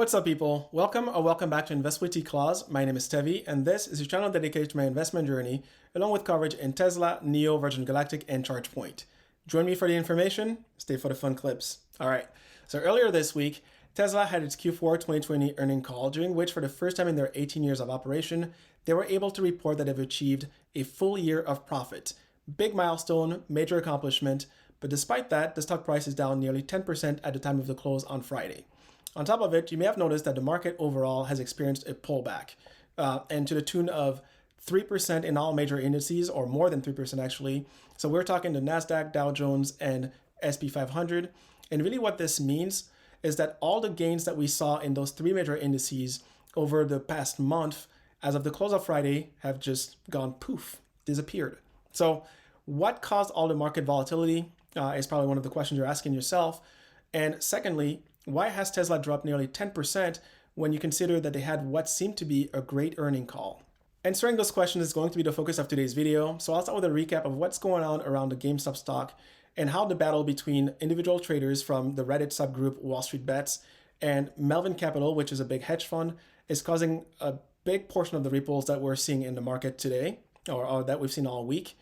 What's up, people? Welcome back to Invest with T-Claus. My name is Tevi, and this is a channel dedicated to my investment journey, along with coverage in Tesla, NEO, Virgin Galactic, and ChargePoint. Join me for the information, stay for the fun clips. All right, so earlier this week, Tesla had its Q4 2020 earnings call, during which for the first time in their 18 years of operation, they were able to report that they've achieved a full year of profit. Big milestone, major accomplishment, but despite that, the stock price is down nearly 10% at the time of the close on Friday. On top of it, you may have noticed that the market overall has experienced a pullback, and to the tune of 3% in all major indices, or more than 3% actually. So we're talking the Nasdaq, Dow Jones, and SP500. And really what this means is that all the gains that we saw in those three major indices over the past month, as of the close of Friday, have just gone poof, disappeared. So what caused all the market volatility is probably one of the questions you're asking yourself. And secondly, why has Tesla dropped nearly 10% when you consider that they had what seemed to be a great earning call? Answering those questions is going to be the focus of today's video. So I'll start with a recap of what's going on around the GameStop stock and how the battle between individual traders from the Reddit subgroup Wall Street Bets and Melvin Capital, which is a big hedge fund, is causing a big portion of the ripples that we're seeing in the market today, or that we've seen all week.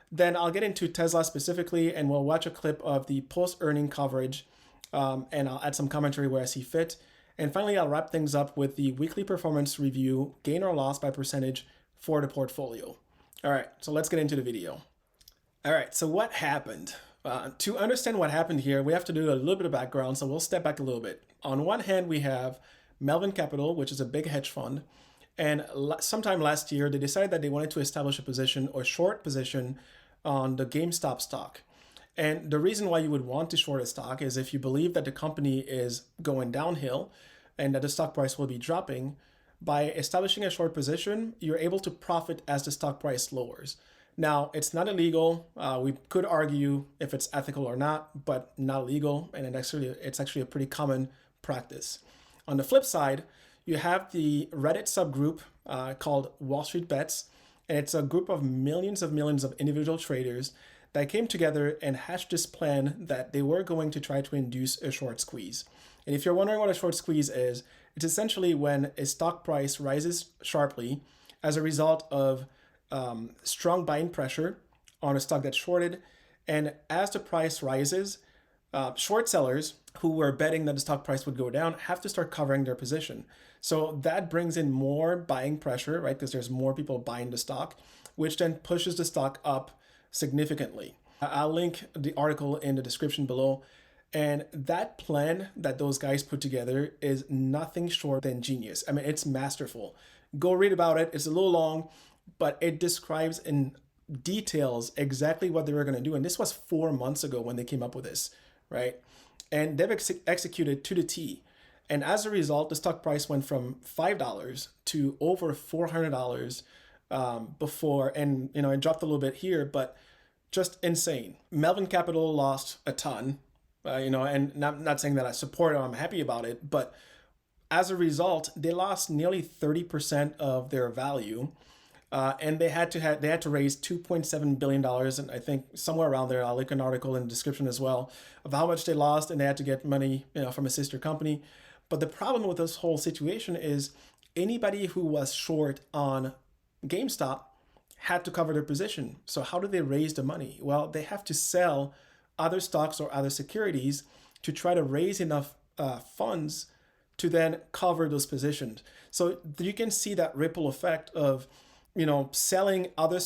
Then I'll get into Tesla specifically, and we'll watch a clip of the post-earning coverage, and I'll add some commentary where I see fit. And finally, I'll wrap things up with the weekly performance review, gain or loss by percentage for the portfolio. All right, so let's get into the video. All right, so what happened? To understand what happened here, we have to do a little bit of background, so we'll step back a little bit. On one hand, we have Melvin Capital, which is a big hedge fund, and sometime last year, they decided that they wanted to establish a position or short position on the GameStop stock. And the reason why you would want to short a stock is if you believe that the company is going downhill and that the stock price will be dropping. By establishing a short position, you're able to profit as the stock price lowers. Now, it's not illegal. We could argue if it's ethical or not, but not illegal. And it's actually a pretty common practice. On the flip side, you have the Reddit subgroup called Wall Street Bets. And it's a group of millions of individual traders that came together and hatched this plan that they were going to try to induce a short squeeze. And if you're wondering what a short squeeze is, it's essentially when a stock price rises sharply as a result of strong buying pressure on a stock that's shorted. And as the price rises, short sellers who were betting that the stock price would go down have to start covering their position. So that brings in more buying pressure, right? Because there's more people buying the stock, which then pushes the stock up significantly. I'll link the article in the description below. And that plan that those guys put together is nothing short than genius. I mean, it's masterful. Go read about it. It's a little long, but it describes in details exactly what they were going to do. And this was 4 months ago when they came up with this, right? And they've executed to the T. And as a result, the stock price went from $5 to over $400 before, and it dropped a little bit here, but just insane. Melvin Capital lost a ton, and not saying that I support it or I'm happy about it, but as a result, they lost nearly 30% of their value, and they had to raise $2.7 billion, and I think somewhere around there, I'll link an article in the description as well of how much they lost, and they had to get money, from a sister company. But the problem with this whole situation is anybody who was short on GameStop had to cover their position. So how do they raise the money? Well, they have to sell other stocks or other securities to try to raise enough funds to then cover those positions. So you can see that ripple effect of, selling other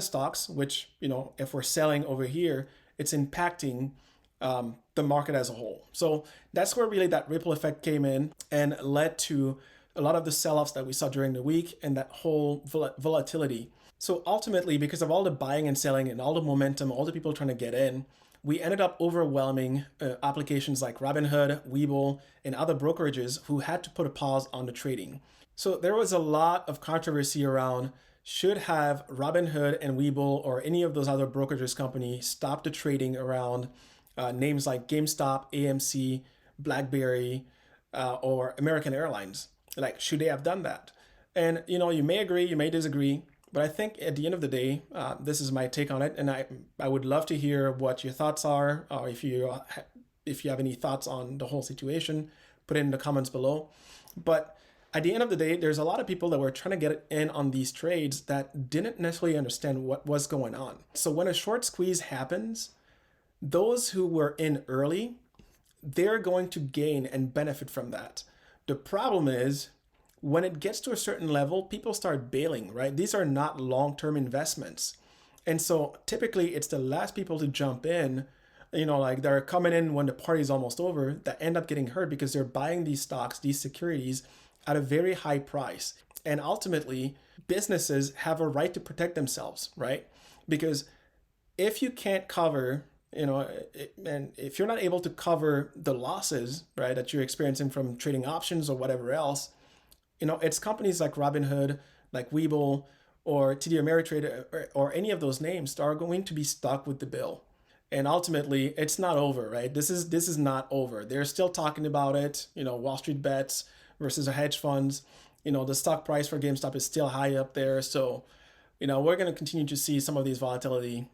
stocks, which, if we're selling over here, it's impacting the market as a whole. So that's where really that ripple effect came in and led to a lot of the sell-offs that we saw during the week and that whole volatility. So ultimately, because of all the buying and selling and all the momentum, all the people trying to get in, we ended up overwhelming applications like Robinhood, Webull, and other brokerages who had to put a pause on the trading. So there was a lot of controversy around should have Robinhood and Webull or any of those other brokerages companies stop the trading around names like GameStop, AMC, BlackBerry, or American Airlines. Like, should they have done that? And, you may agree, you may disagree, but I think at the end of the day, this is my take on it. And I would love to hear what your thoughts are, or if you have any thoughts on the whole situation. put it in the comments below. But at the end of the day, there's a lot of people that were trying to get in on these trades that didn't necessarily understand what was going on. So when a short squeeze happens, those who were in early, they're going to gain and benefit from that. The problem is when it gets to a certain level, people start bailing, right? These are not long-term investments. And so typically it's the last people to jump in, like they're coming in when the party's almost over, that end up getting hurt because they're buying these stocks, these securities at a very high price. And ultimately, businesses have a right to protect themselves, right? Because if you can't cover, and if you're not able to cover the losses, right, that you're experiencing from trading options or whatever else, it's companies like Robinhood, like Webull, or TD Ameritrade, or any of those names that are going to be stuck with the bill. And ultimately, it's not over, right? This is not over. They're still talking about it, Wall Street bets versus the hedge funds. The stock price for GameStop is still high up there. So, we're going to continue to see some of these volatility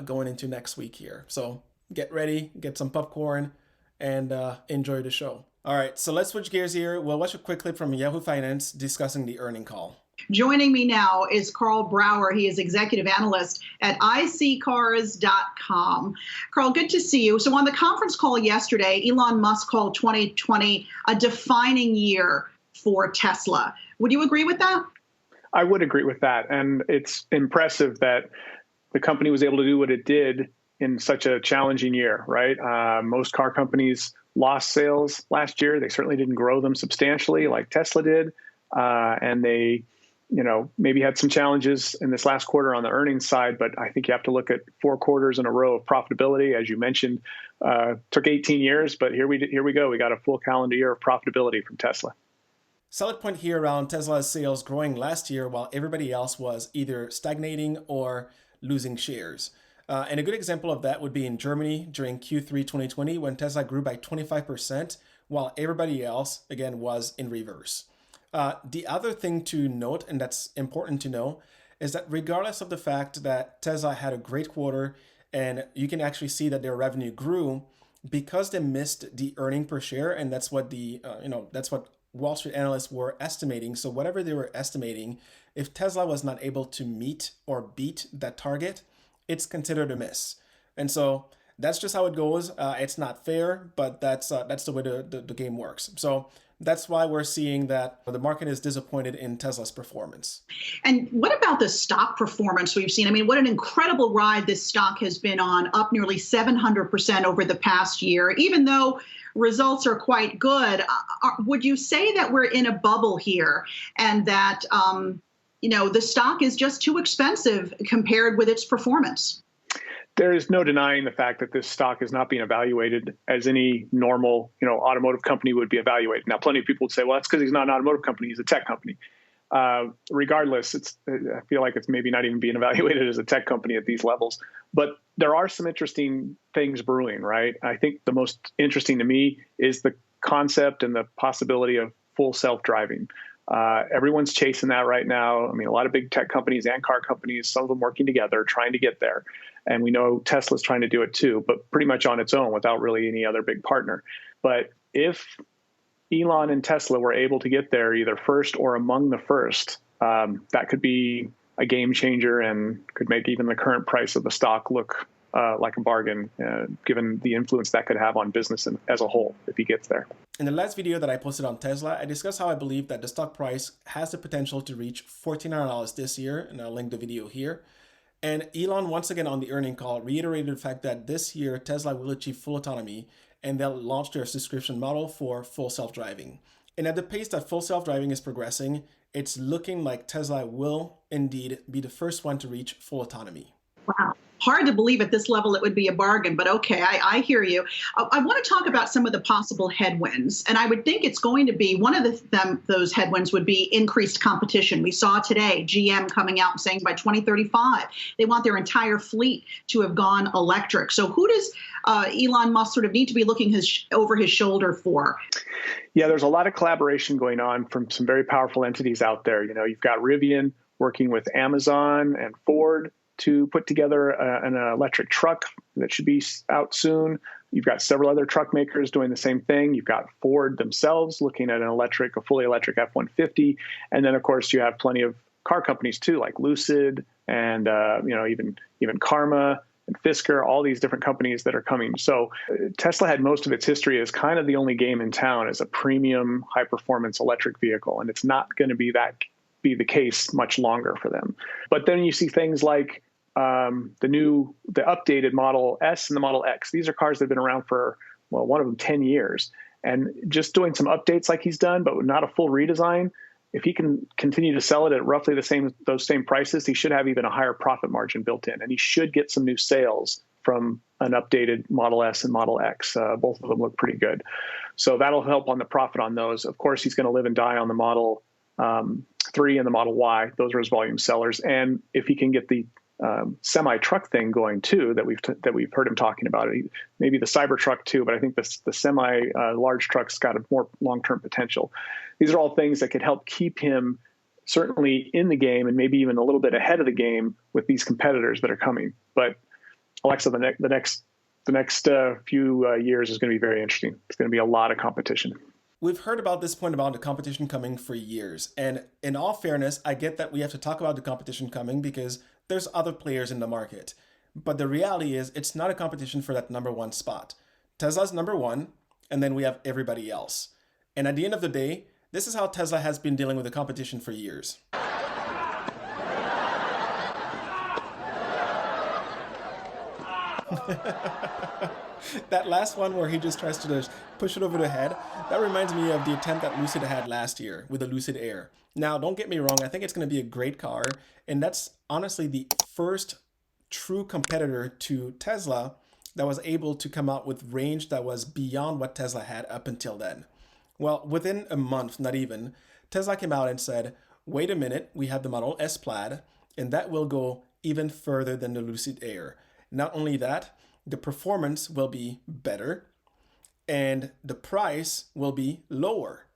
going into next week here. So get ready, get some popcorn, and enjoy the show. All right, so let's switch gears here. We'll watch a quick clip from Yahoo Finance discussing the earning call. Joining me now is Carl Brower. He is executive analyst at iccars.com. Carl, good to see you. So on the conference call yesterday, Elon Musk called 2020 a defining year for Tesla. Would you agree with that? I would agree with that. And it's impressive that the company was able to do what it did in such a challenging year, right? Most car companies lost sales last year. They certainly didn't grow them substantially like Tesla did. And they maybe had some challenges in this last quarter on the earnings side, but I think you have to look at 4 quarters in a row of profitability. As you mentioned, took 18 years, but here we go. We got a full calendar year of profitability from Tesla. Solid point here around Tesla's sales growing last year while everybody else was either stagnating or losing shares. And a good example of that would be in Germany during Q3 2020 when Tesla grew by 25% while everybody else, again, was in reverse. The other thing to note, and that's important to know, is that regardless of the fact that Tesla had a great quarter and you can actually see that their revenue grew, because they missed the earning per share, and that's what that's what Wall Street analysts were estimating. So whatever they were estimating, if Tesla was not able to meet or beat that target, it's considered a miss. And so that's just how it goes. It's not fair, but that's the way the game works. So that's why we're seeing that the market is disappointed in Tesla's performance. And what about the stock performance we've seen? I mean, what an incredible ride this stock has been on, up nearly 700% over the past year, even though results are quite good. Would you say that we're in a bubble here and that, the stock is just too expensive compared with its performance? There is no denying the fact that this stock is not being evaluated as any normal, automotive company would be evaluated. Now, plenty of people would say, well, that's because he's not an automotive company, he's a tech company. Regardless, I feel like it's maybe not even being evaluated as a tech company at these levels. But there are some interesting things brewing, right? I think the most interesting to me is the concept and the possibility of full self-driving. Everyone's chasing that right now. I mean, a lot of big tech companies and car companies, some of them working together, trying to get there. And we know Tesla's trying to do it too, but pretty much on its own without really any other big partner. But if Elon and Tesla were able to get there either first or among the first, that could be a game changer and could make even the current price of the stock look like a bargain, given the influence that could have on business as a whole if he gets there. In the last video that I posted on Tesla, I discussed how I believe that the stock price has the potential to reach $1,400 this year, and I'll link the video here. And Elon, once again on the earning call, reiterated the fact that this year Tesla will achieve full autonomy and they'll launch their subscription model for full self-driving. And at the pace that full self-driving is progressing, it's looking like Tesla will indeed be the first one to reach full autonomy. Wow. Hard to believe at this level it would be a bargain, but okay, I hear you. I want to talk about some of the possible headwinds, and I would think it's going to be one of those headwinds would be increased competition. We saw today GM coming out and saying by 2035 they want their entire fleet to have gone electric. So who does Elon Musk sort of need to be looking over his shoulder for? Yeah, there's a lot of collaboration going on from some very powerful entities out there. You've got Rivian working with Amazon and Ford to put together an electric truck that should be out soon. You've got several other truck makers doing the same thing. You've got Ford themselves looking at a fully electric F-150. And then, of course, you have plenty of car companies, too, like Lucid and, even Karma and Fisker, all these different companies that are coming. So Tesla had most of its history as kind of the only game in town as a premium high-performance electric vehicle. And it's not going to be the case much longer for them. But then you see things like the updated Model S and the Model X. These are cars that have been around for, well, one of them 10 years. And just doing some updates like he's done, but not a full redesign, if he can continue to sell it at roughly those same prices, he should have even a higher profit margin built in. And he should get some new sales from an updated Model S and Model X. Both of them look pretty good. So that'll help on the profit on those. Of course, he's going to live and die on the Model 3 and the Model Y. Those are his volume sellers. And if he can get the semi-truck thing going too, that we've heard him talking about it, maybe the Cybertruck too, but I think the semi-large truck's got a more long-term potential. These are all things that could help keep him certainly in the game and maybe even a little bit ahead of the game with these competitors that are coming. But Alexa, the next few years is going to be very interesting. It's going to be a lot of competition. We've heard about this point about the competition coming for years. And in all fairness, I get that we have to talk about the competition coming because there's other players in the market. But the reality is it's not a competition for that number one spot. Tesla's number one, and then we have everybody else. And at the end of the day, this is how Tesla has been dealing with the competition for years. That last one where he just tries to just push it over the head, that reminds me of the attempt that Lucid had last year with the Lucid Air. Now, don't get me wrong, I think it's going to be a great car, and that's honestly the first true competitor to Tesla that was able to come out with range that was beyond what Tesla had up until then. Well, within a month, not even, Tesla came out and said, wait a minute, we have the Model S Plaid, and that will go even further than the Lucid Air. Not only that, the performance will be better and the price will be lower.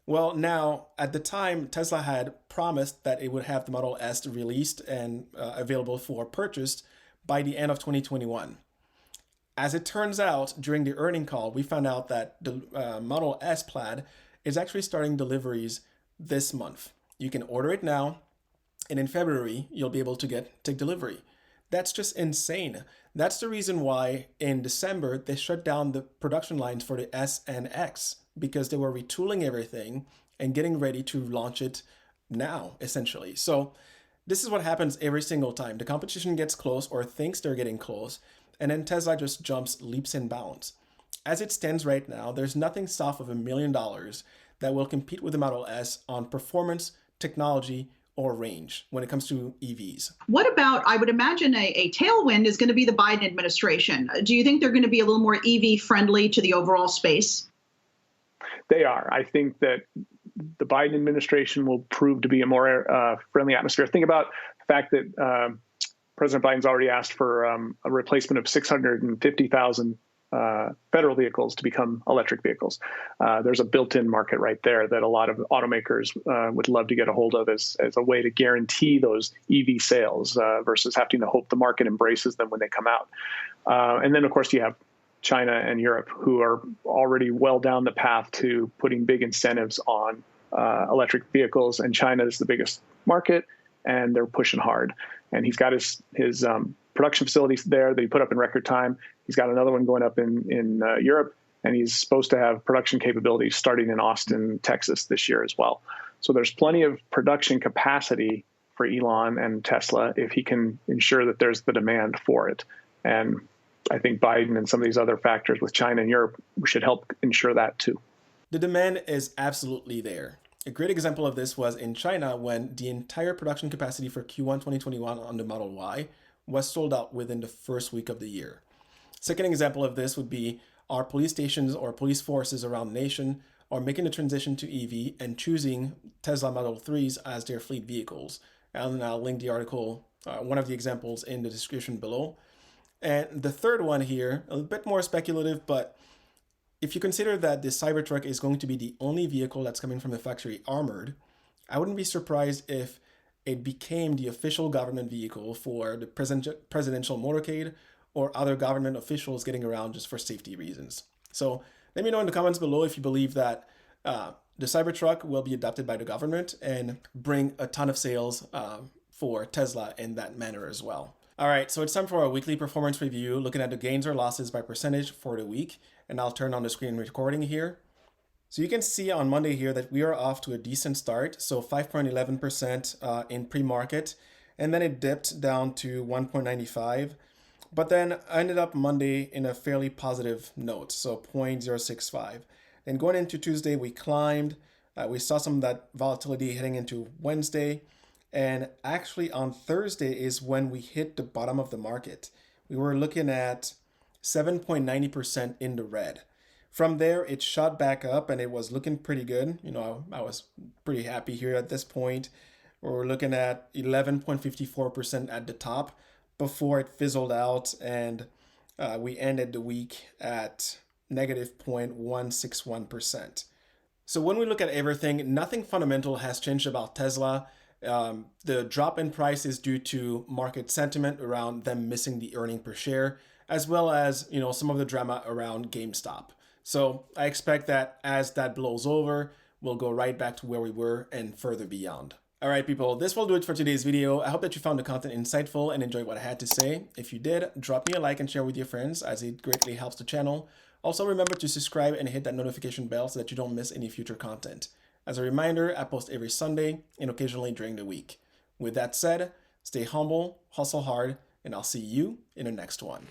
Well, now, at the time, Tesla had promised that it would have the Model S released and available for purchase by the end of 2021. As it turns out, during the earnings call, we found out that the Model S Plaid is actually starting deliveries this month. You can order it now, and in February, you'll be able to take delivery. That's just insane. That's the reason why in December, they shut down the production lines for the S and X because they were retooling everything and getting ready to launch it now, essentially. So this is what happens every single time. The competition gets close or thinks they're getting close, and then Tesla just jumps leaps and bounds. As it stands right now, there's nothing south of $1 million that will compete with the Model S on performance, technology, or range when it comes to EVs. What about, I would imagine a tailwind is going to be the Biden administration. Do you think they're going to be a little more EV friendly to the overall space? They are. I think that the Biden administration will prove to be a more friendly atmosphere. Think about the fact that President Biden's already asked for a replacement of 650,000 federal vehicles to become electric vehicles. There's a built-in market right there that a lot of automakers would love to get a hold of as a way to guarantee those EV sales versus having to hope the market embraces them when they come out. And then, of course, you have China and Europe, who are already well down the path to putting big incentives on electric vehicles. And China is the biggest market, and they're pushing hard. And he's got his production facilities there that he put up in record time. He's got another one going up in Europe, and he's supposed to have production capabilities starting in Austin, Texas this year as well. So there's plenty of production capacity for Elon and Tesla if he can ensure that there's the demand for it. And I think Biden and some of these other factors with China and Europe should help ensure that too. The demand is absolutely there. A great example of this was in China when the entire production capacity for Q1 2021 on the Model Y was sold out within the first week of the year. Second example of this would be our police stations or police forces around the nation are making the transition to EV and choosing Tesla Model 3s as their fleet vehicles. And I'll link the article, one of the examples in the description below. And the third one here, a bit more speculative, but if you consider that the Cybertruck is going to be the only vehicle that's coming from the factory armored, I wouldn't be surprised if it became the official government vehicle for the presidential motorcade or other government officials getting around just for safety reasons. So let me know in the comments below if you believe that the Cybertruck will be adopted by the government and bring a ton of sales for Tesla in that manner as well. All right, so it's time for a weekly performance review, looking at the gains or losses by percentage for the week. And I'll turn on the screen recording here. So you can see on Monday here that we are off to a decent start. So 5.11% in pre-market, and then it dipped down to 1.95. But then I ended up Monday in a fairly positive note, so 0.065. And going into Tuesday, we climbed. We saw some of that volatility heading into Wednesday. And actually on Thursday is when we hit the bottom of the market. We were looking at 7.90% in the red. From there, it shot back up and it was looking pretty good. You know, I was pretty happy here at this point. We're looking at 11.54% at the top before it fizzled out, and we ended the week at negative 0.161%. So when we look at everything, nothing fundamental has changed about Tesla. The drop in price is due to market sentiment around them missing the earning per share, as well as, you know, some of the drama around GameStop. So I expect that as that blows over, we'll go right back to where we were and further beyond. All right, people, this will do it for today's video. I hope that you found the content insightful and enjoyed what I had to say. If you did, drop me a like and share with your friends, as it greatly helps the channel. Also, remember to subscribe and hit that notification bell so that you don't miss any future content. As a reminder, I post every Sunday and occasionally during the week. With that said, stay humble, hustle hard, and I'll see you in the next one.